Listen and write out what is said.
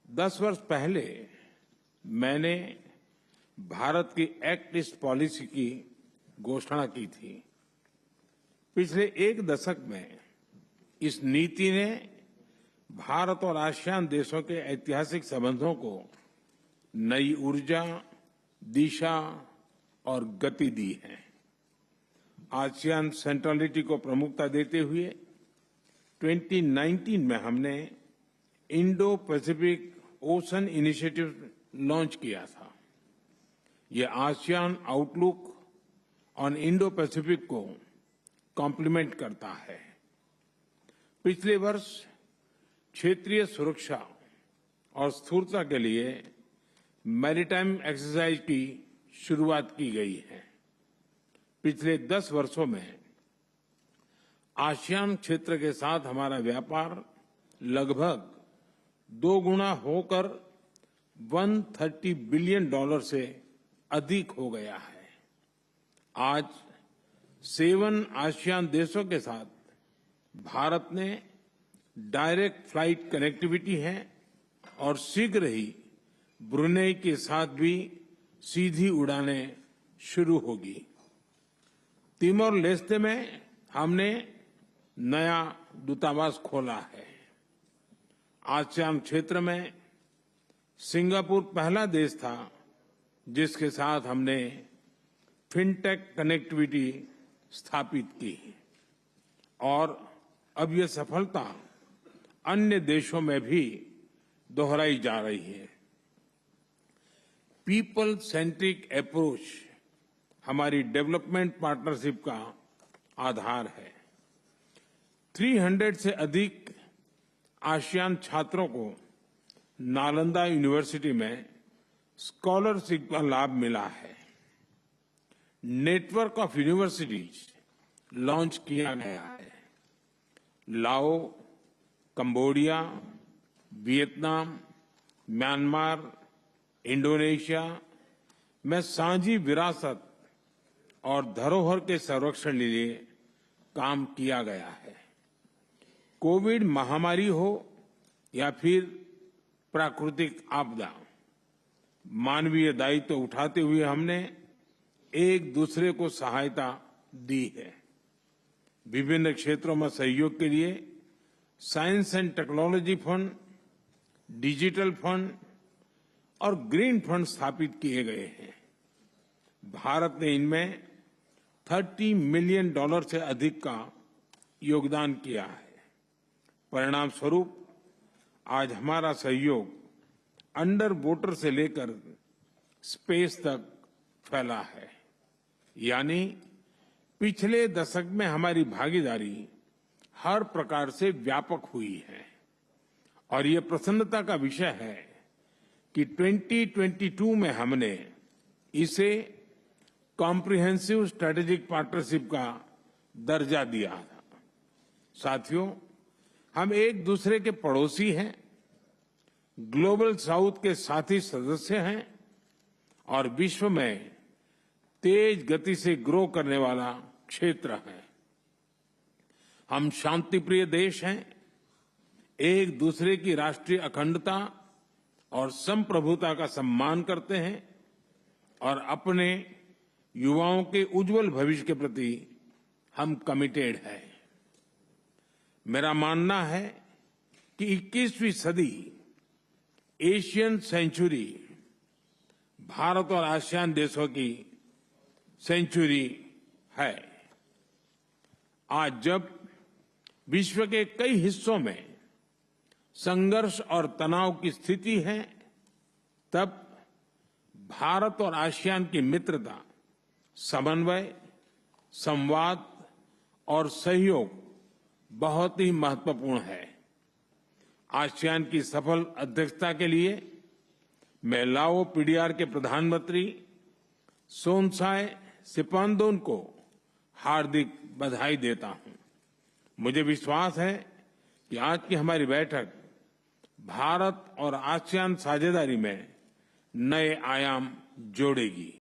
10 वर्ष पहले मैंने भारत की एक्ट ईस्ट पॉलिसी की घोषणा की थी। पिछले एक दशक में इस नीति ने भारत और आसियान देशों के ऐतिहासिक संबंधों को नई ऊर्जा, दिशा और गति दी है। आसियान सेंट्रलिटी को प्रमुखता देते हुए 2019 में हमने Indo Pacific ocean initiative launch किया था। ये ASEAN outlook on Indo Pacific को कॉम्प्लीमेंट करता है। पिछले वर्ष क्षेत्रीय सुरक्षा और स्थिरता के लिए मैरीटाइम एक्सरसाइज की शुरुआत की गई है। पिछले 10 वर्षों में आसियान क्षेत्र के साथ हमारा व्यापार लगभग 2 गुना होकर $130 बिलियन से अधिक हो गया है। आज 7 आसियान देशों के साथ भारत ने डायरेक्ट फ्लाइट कनेक्टिविटी है और शीघ्र ही ब्रुनेई के साथ भी सीधी उड़ानें शुरू होगी। तिमोर लेस्ते में हमने नया दूतावास खोला है। आसियान क्षेत्र में सिंगापुर पहला देश था जिसके साथ हमने फिनटेक कनेक्टिविटी स्थापित की और अब ये सफलता अन्य देशों में भी दोहराई जा रही है। पीपल सेंट्रिक अप्रोच हमारी डेवलपमेंट पार्टनरशिप का आधार है। 300 से अधिक आसियान छात्रों को नालंदा यूनिवर्सिटी में स्कॉलरशिप का लाभ मिला है। नेटवर्क ऑफ यूनिवर्सिटीज लॉन्च किया गया है। लाओ, कंबोडिया, वियतनाम, म्यांमार, इंडोनेशिया में साझी विरासत और धरोहर के संरक्षण के लिए काम किया गया है। कोविड महामारी हो या फिर प्राकृतिक आपदा, मानवीय दायित्व उठाते हुए हमने एक दूसरे को सहायता दी है। विभिन्न क्षेत्रों में सहयोग के लिए science and technology fund, digital fund और ग्रीन फंड स्थापित किए गए हैं। भारत ने इनमें $30 मिलियन से अधिक का योगदान किया है। परिणाम स्वरूप आज हमारा सहयोग अंडर वाटर से लेकर स्पेस तक फैला है। यानी पिछले दशक में हमारी भागीदारी हर प्रकार से व्यापक हुई है और ये प्रसन्नता का विषय है कि 2022 में हमने इसे कॉम्प्रिहेंसिव स्ट्रेटेजिक पार्टनरशिप का दर्जा दिया था। साथियों, हम एक दूसरे के पड़ोसी हैं, ग्लोबल साउथ के साथी सदस्य हैं और विश्व में तेज गति से ग्रो करने वाला क्षेत्र है। हम शांतिप्रिय देश हैं, एक दूसरे की राष्ट्रीय अखंडता और संप्रभुता का सम्मान करते हैं और अपने युवाओं के उज्जवल भविष्य के प्रति हम कमिटेड हैं। मेरा मानना है कि 21वीं सदी एशियन सेंचुरी भारत और आसियान देशों की सेंचुरी है। आज जब विश्व के कई हिस्सों में संघर्ष और तनाव की स्थिति है, तब भारत और आसियान की मित्रता, समन्वय, संवाद और सहयोग बहुत ही महत्वपूर्ण है। आसियान की सफल अध्यक्षता के लिए मैं लाओ पीडीआर के प्रधानमंत्री सोनसाई सिपांदोन को हार्दिक बधाई देता हूं। मुझे विश्वास है कि आज की हमारी बैठक भारत और आसियान साझेदारी में नए आयाम जोड़ेगी।